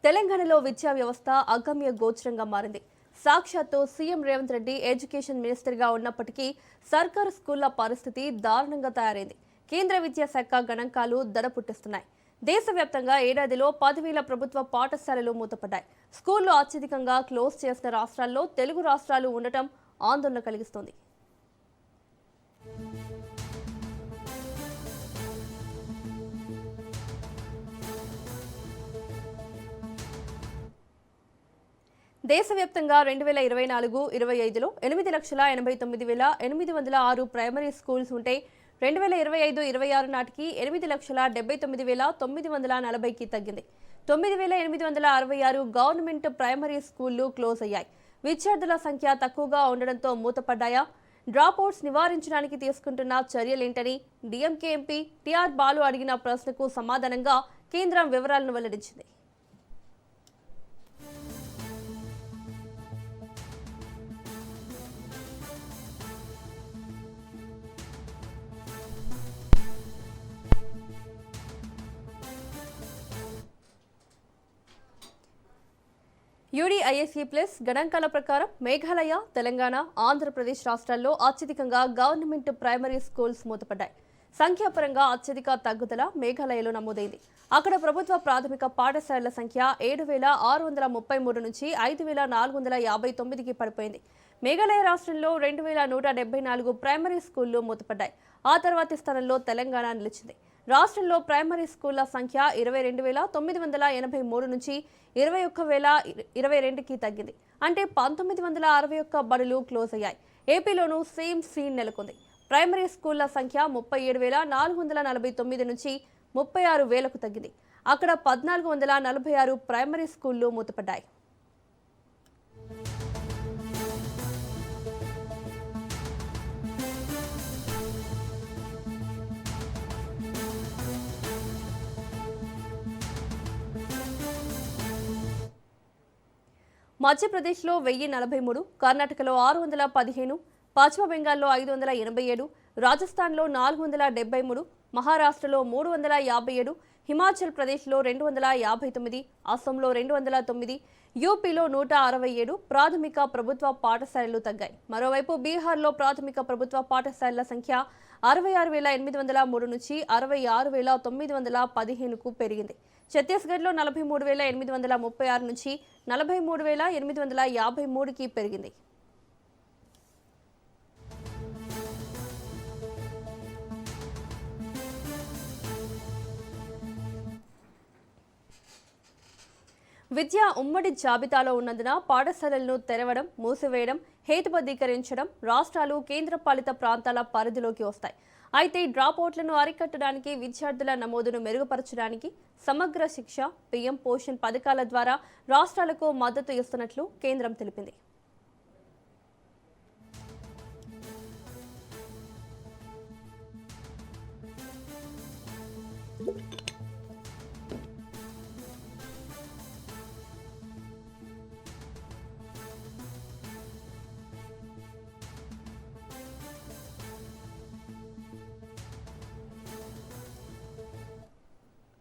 తెలంగాణలో విద్యా వ్యవస్థ అగమ్య గోచరంగా మారింది. సాక్షాత్తు సీఎం రేవంత్ రెడ్డి ఎడ్యుకేషన్ మినిస్టర్గా ఉన్నప్పటికీ సర్కారు స్కూళ్ల పరిస్థితి దారుణంగా తయారైంది. కేంద్ర విద్యాశాఖ గణాంకాలు దడ పుట్టిస్తున్నాయి. దేశవ్యాప్తంగా ఏడాదిలో 10,000 ప్రభుత్వ పాఠశాలలు మూతపడ్డాయి. స్కూళ్లు అత్యధికంగా క్లోజ్ చేసిన రాష్ట్రాల్లో తెలుగు రాష్ట్రాలు ఉండటం ఆందోళన కలిగిస్తోంది. దేశవ్యాప్తంగా 2024-25లో 8,89,806 ప్రైమరీ స్కూల్స్ ఉంటే 2025-26 నాటికి 8,79,940కి తగ్గింది. 9,866 గవర్నమెంట్ ప్రైమరీ స్కూళ్లు క్లోజ్ అయ్యాయి. విద్యార్థుల సంఖ్య తక్కువగా ఉండడంతో మూతపడ్డాయా? డ్రాప్అవుట్స్ నివారించడానికి తీసుకుంటున్న చర్యలేంటని డీఎంకే ఎంపీ టీఆర్ బాలు అడిగిన ప్రశ్నకు సమాధానంగా కేంద్రం వివరాలను వెల్లడించింది. యూడీఐఎస్ఈ ప్లస్ గణాంకాల ప్రకారం మేఘాలయ, తెలంగాణ, ఆంధ్రప్రదేశ్ రాష్ట్రాల్లో అత్యధికంగా గవర్నమెంట్ ప్రైమరీ స్కూల్స్ మూతపడ్డాయి. సంఖ్యాపరంగా అత్యధిక తగ్గుదల మేఘాలయలో నమోదైంది. అక్కడ ప్రభుత్వ ప్రాథమిక పాఠశాలల సంఖ్య 7,633 నుంచి 5,459కి పడిపోయింది. మేఘాలయ రాష్ట్రంలో 2,174 ప్రైమరీ స్కూళ్లు మూతపడ్డాయి. ఆ తర్వాతి స్థానంలో తెలంగాణ నిలిచింది. రాష్ట్రంలో ప్రైమరీ స్కూళ్ల సంఖ్య 22,983 నుంచి 21,022కి తగ్గింది. అంటే 1,961 బడులు క్లోజ్ అయ్యాయి. ఏపీలోనూ సేమ్ సీన్ నెలకొంది. ప్రైమరీ స్కూళ్ల సంఖ్య 37,449 నుంచి 36,000కు తగ్గింది. అక్కడ 1,446 ప్రైమరీ స్కూళ్లు మూతపడ్డాయి. మధ్యప్రదేశ్లో 1,043, కర్ణాటకలో 615, పశ్చిమ బెంగాల్లో 587, రాజస్థాన్లో 473, మహారాష్ట్రలో 357, హిమాచల్ ప్రదేశ్లో 259, అస్సాంలో 209, యూపీలో 167 ప్రాథమిక ప్రభుత్వ పాఠశాలలు తగ్గాయి. మరోవైపు బీహార్లో ప్రాథమిక ప్రభుత్వ పాఠశాలల సంఖ్య 66,803 నుంచి 66,915కు పెరిగింది. ఛత్తీస్గఢ్లో 43,836 నుంచి 43,853కి పెరిగింది. విద్య ఉమ్మడి జాబితాలో ఉన్నందున పాఠశాలలను తెరవడం, మూసివేయడం, హేతుబద్ధీకరించడం రాష్ట్రాలు, కేంద్రపాలిత ప్రాంతాల పరిధిలోకి వస్తాయి. అయితే డ్రాప్అవుట్లను అరికట్టడానికి, విద్యార్థుల నమోదును మెరుగుపరచడానికి సమగ్ర శిక్ష, పీఎం పోషణ్ పథకాల ద్వారా రాష్ట్రాలకు మద్దతు ఇస్తున్నట్లు కేంద్రం తెలిపింది.